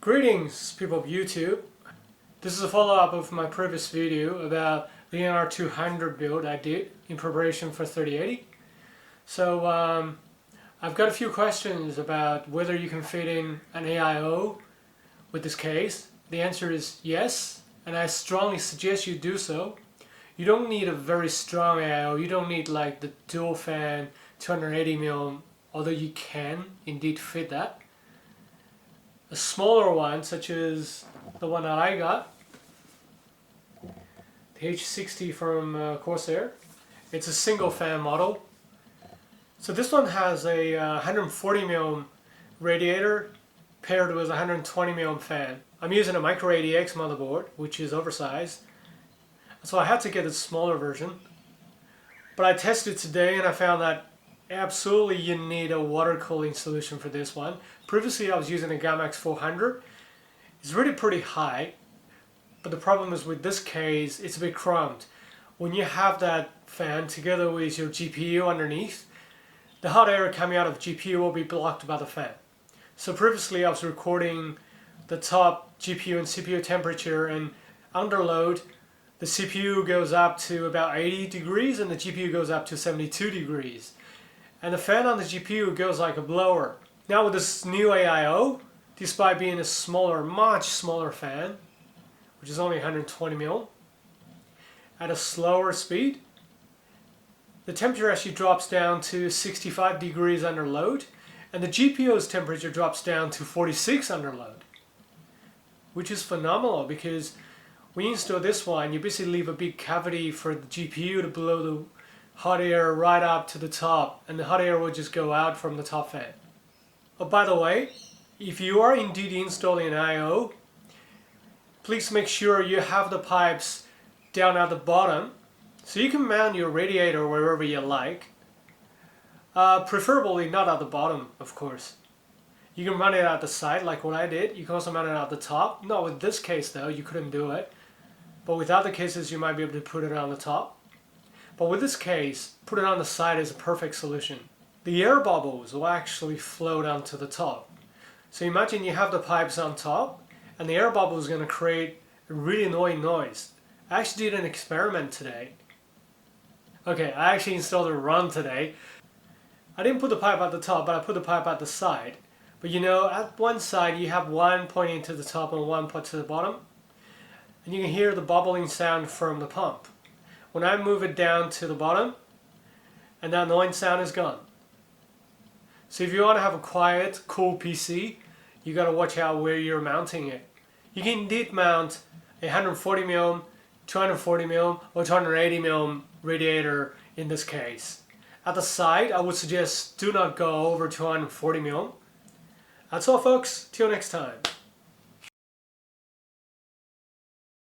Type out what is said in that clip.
Greetings, people of YouTube. This is a follow-up of my previous video about the NR200 build I did in preparation for 3080. So I've got a few questions about whether you can fit in an AIO with this case. The answer is yes, and I strongly suggest you do so. You don't need a very strong AIO. You don't need like the dual fan 280mm, although you can indeed fit that. A smaller one, such as the one that I got, the H60 from Corsair. It's a single fan model. So this one has a 140mm radiator paired with a 120mm fan. I'm using a micro-ATX motherboard, which is oversized. So I had to get a smaller version. But I tested today and I found that absolutely you need a water cooling solution for this one. Previously I was using a Gammax 400. It's really pretty high, but the problem is with this case it's a bit crumbed. When you have that fan together with your GPU underneath, the hot air coming out of GPU will be blocked by the fan. So previously I was recording the top GPU and CPU temperature, and under load the CPU goes up to about 80 degrees and the GPU goes up to 72 degrees. And the fan on the GPU goes like a blower. Now with this new AIO, despite being a smaller, much smaller fan, which is only 120mm, at a slower speed, the temperature actually drops down to 65 degrees under load, and the GPU's temperature drops down to 46 under load, which is phenomenal because when you install this one, you basically leave a big cavity for the GPU to blow the hot air right up to the top, and the hot air will just go out from the top fan. Oh, by the way, if you are indeed installing an AIO, please make sure you have the pipes down at the bottom so you can mount your radiator wherever you like. Preferably not at the bottom, of course. You can run it at the side like what I did. You can also mount it at the top. Not with this case though, you couldn't do it. But with other cases you might be able to put it on the top. But with this case, put it on the side is a perfect solution. The air bubbles will actually float onto the top. So imagine you have the pipes on top and the air bubble is going to create a really annoying noise. I actually did an experiment today. Okay, I actually installed a run today. I didn't put the pipe at the top, but I put the pipe at the side. But you know, at one side you have one pointing to the top and one point to the bottom. And you can hear the bubbling sound from the pump. When I move it down to the bottom, and that annoying sound is gone. So if you want to have a quiet, cool PC, you got to watch out where you're mounting it. You can indeed mount a 140mm, 240mm, or 280mm radiator in this case. At the side, I would suggest do not go over 240mm. That's all folks, till next time.